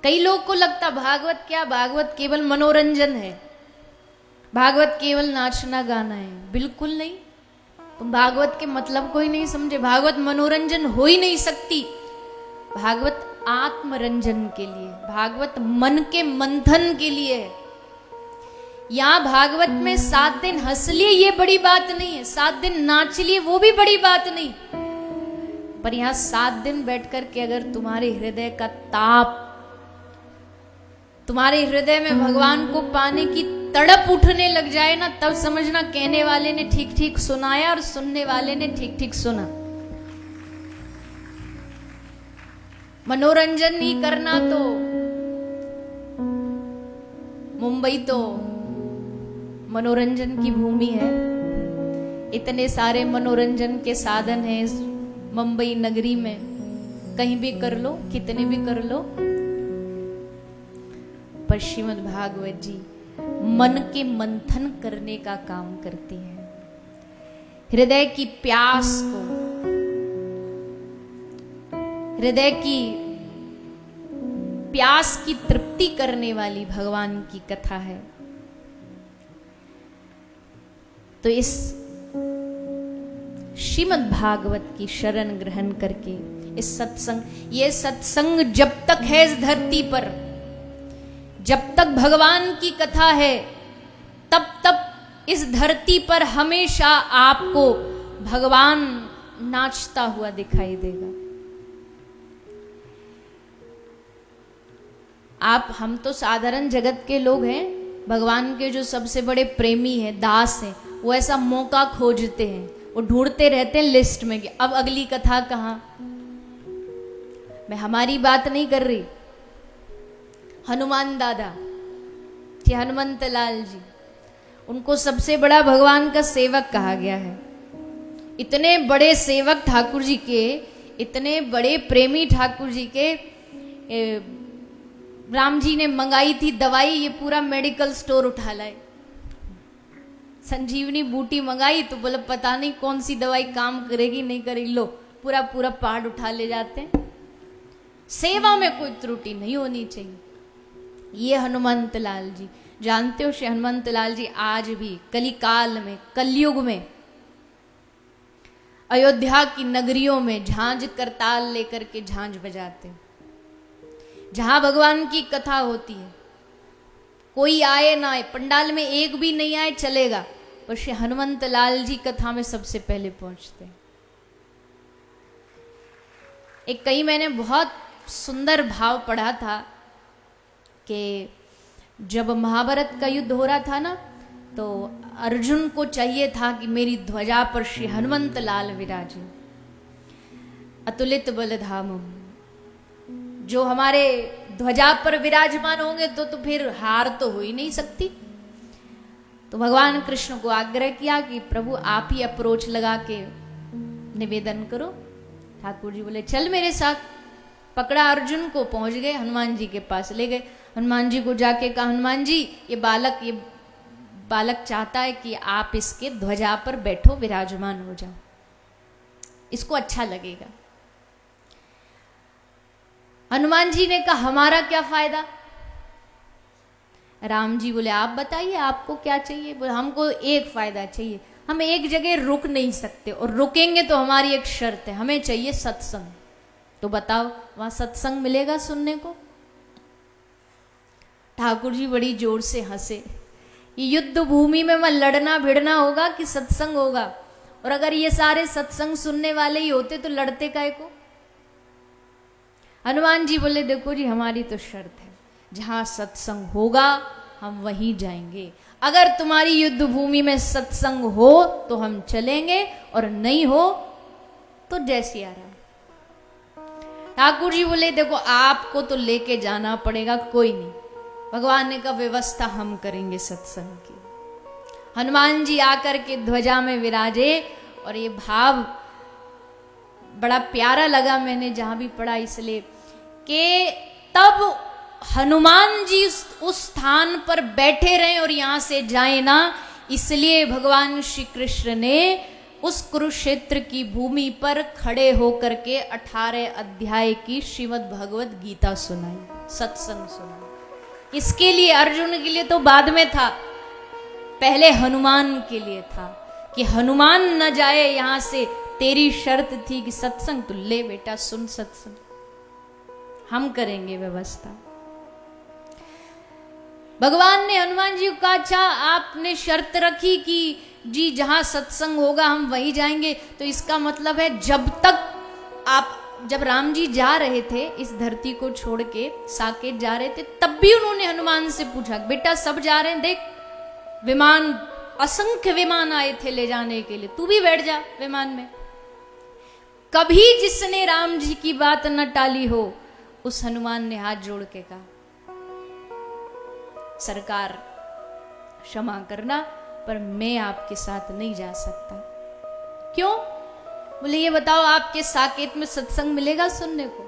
कई लोग को लगता भागवत क्या, भागवत केवल मनोरंजन है, भागवत केवल नाचना गाना है। बिल्कुल नहीं, तुम भागवत के मतलब को ही नहीं समझे। भागवत मनोरंजन हो ही नहीं सकती। भागवत आत्मरंजन के लिए, भागवत मन के मंथन के लिए है। यहां भागवत में 7 दिन हंस लिए ये बड़ी बात नहीं है, 7 दिन नाच लिए वो भी बड़ी बात नहीं, पर यहां 7 दिन बैठ कर के अगर तुम्हारे हृदय का ताप, तुम्हारे हृदय में भगवान को पाने की तड़प उठने लग जाए ना, तब समझना कहने वाले ने ठीक ठीक सुनाया और सुनने वाले ने ठीक ठीक सुना। मनोरंजन नहीं करना तो मुंबई तो मनोरंजन की भूमि है। इतने सारे मनोरंजन के साधन हैं इस मुंबई नगरी में, कहीं भी कर लो, कितने भी कर लो। पर श्रीमद् भागवत जी मन के मंथन करने का काम करती है। हृदय की प्यास को, हृदय की प्यास की तृप्ति करने वाली भगवान की कथा है। तो इस श्रीमद् भागवत की शरण ग्रहण करके इस सत्संग, ये सत्संग जब तक है इस धरती पर, जब तक भगवान की कथा है, तब तक इस धरती पर हमेशा आपको भगवान नाचता हुआ दिखाई देगा। हम तो साधारण जगत के लोग हैं, भगवान के जो सबसे बड़े प्रेमी हैं, दास हैं, वो ऐसा मौका खोजते हैं, वो ढूंढते रहते हैं लिस्ट में कि अब अगली कथा कहां। मैं हमारी बात नहीं कर रही, हनुमान दादा जी, हनुमंत लाल जी, उनको सबसे बड़ा भगवान का सेवक कहा गया है। इतने बड़े सेवक ठाकुर जी के, इतने बड़े प्रेमी ठाकुर जी के, राम जी ने मंगाई थी दवाई, ये पूरा मेडिकल स्टोर उठा लाए। संजीवनी बूटी मंगाई तो बोले पता नहीं कौन सी दवाई काम करेगी नहीं करेगी, लो पूरा पूरा पहाड़ उठा ले जाते हैं। सेवा में कोई त्रुटि नहीं होनी चाहिए। ये हनुमंत लाल जी, जानते हो श्री हनुमंत लाल जी आज भी कली काल में, कलयुग में अयोध्या की नगरियों में झांझ करताल लेकर के झांझ बजाते हैं। जहां भगवान की कथा होती है, कोई आए ना आए, पंडाल में एक भी नहीं आए चलेगा, पर श्री हनुमंत लाल जी कथा में सबसे पहले पहुंचते हैं। एक कहीं मैंने बहुत सुंदर भाव पढ़ा था कि जब महाभारत का युद्ध हो रहा था ना, तो अर्जुन को चाहिए था कि मेरी ध्वजा पर श्री हनुमंत लाल विराजे। अतुलित बलधामम, जो हमारे ध्वजा पर विराजमान होंगे तो फिर हार तो हो ही नहीं सकती। तो भगवान कृष्ण को आग्रह किया कि प्रभु आप ही अप्रोच लगा के निवेदन करो। ठाकुर जी बोले चल मेरे साथ। पकड़ा अर्जुन को, पहुंच गए हनुमान जी के पास, ले गए। हनुमान जी को जाके कहा, हनुमान जी ये बालक चाहता है कि आप इसके ध्वजा पर बैठो, विराजमान हो जाओ, इसको अच्छा लगेगा। हनुमान जी ने कहा हमारा क्या फायदा। राम जी बोले आप बताइए आपको क्या चाहिए। बोले हमको एक फायदा चाहिए, हम एक जगह रुक नहीं सकते, और रुकेंगे तो हमारी एक शर्त है, हमें चाहिए सत्संग। तो बताओ वहां सत्संग मिलेगा सुनने को? ठाकुर जी बड़ी जोर से हंसे। ये युद्ध भूमि में वहां लड़ना भिड़ना होगा कि सत्संग होगा? और अगर ये सारे सत्संग सुनने वाले ही होते तो लड़ते काहे को? हनुमान जी बोले देखो जी हमारी तो शर्त है, जहां सत्संग होगा हम वहीं जाएंगे। अगर तुम्हारी युद्ध भूमि में सत्संग हो तो हम चलेंगे, और नहीं हो तो जैसी आ रहा। ठाकुर जी बोले देखो आपको तो लेके जाना पड़ेगा, कोई नहीं, भगवान ने कहा व्यवस्था हम करेंगे सत्संग की। हनुमान जी आकर के ध्वजा में विराजे, और ये भाव बड़ा प्यारा लगा, मैंने जहां भी पढ़ा, इसलिए कि तब हनुमान जी उस स्थान पर बैठे रहे और यहां से जाए ना, इसलिए भगवान श्री कृष्ण ने उस कुरुक्षेत्र की भूमि पर खड़े होकर के 18 अध्याय की श्रीमद् भगवत गीता सुनाई, सत्संग सुनाई। इसके लिए अर्जुन के लिए तो बाद में था, पहले हनुमान के लिए था कि हनुमान न जाए यहां से, तेरी शर्त थी कि सत्संग, तो ले बेटा सुन सत्संग, हम करेंगे व्यवस्था। भगवान ने हनुमान जी को कहा, अच्छा आपने शर्त रखी कि जी जहां सत्संग होगा हम वहीं जाएंगे, तो इसका मतलब है जब राम जी जा रहे थे इस धरती को छोड़ के, साकेत जा रहे थे, तब भी उन्होंने हनुमान से पूछा, बेटा सब जा रहे हैं, देख विमान, असंख्य विमान आए थे ले जाने के लिए, तू भी बैठ जा विमान में। कभी जिसने राम जी की बात न टाली हो, उस हनुमान ने हाथ जोड़ के कहा, सरकार क्षमा करना, पर मैं आपके साथ नहीं जा सकता। क्यों? बोले ये बताओ आपके साकेत में सत्संग मिलेगा सुनने को?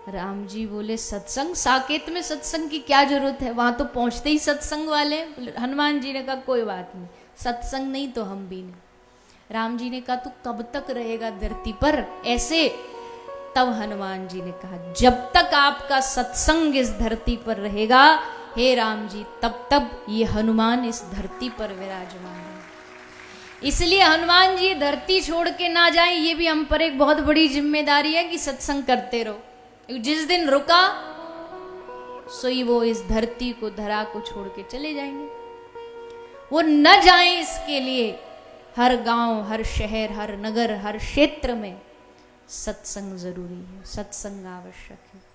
राम जी बोले सत्संग, साकेत में सत्संग की क्या जरूरत है, वहां तो पहुंचते ही सत्संग वाले। हनुमान जी ने कहा कोई बात नहीं, सत्संग नहीं तो हम भी नहीं। राम जी ने कहा तू कब तक रहेगा धरती पर ऐसे? तब हनुमान जी ने कहा जब तक आपका सत्संग इस धरती पर रहेगा हे राम जी, तब तक ये हनुमान इस धरती पर विराजमान है। इसलिए हनुमान जी धरती छोड़ के ना जाएं, ये भी हम पर एक बहुत बड़ी जिम्मेदारी है कि सत्संग करते रहो। जिस दिन रुका सोई वो इस धरती को, धरा को छोड़ के चले जाएंगे। वो न जाएं इसके लिए हर गांव, हर शहर, हर नगर, हर क्षेत्र में सत्संग जरूरी है, सत्संग आवश्यक है।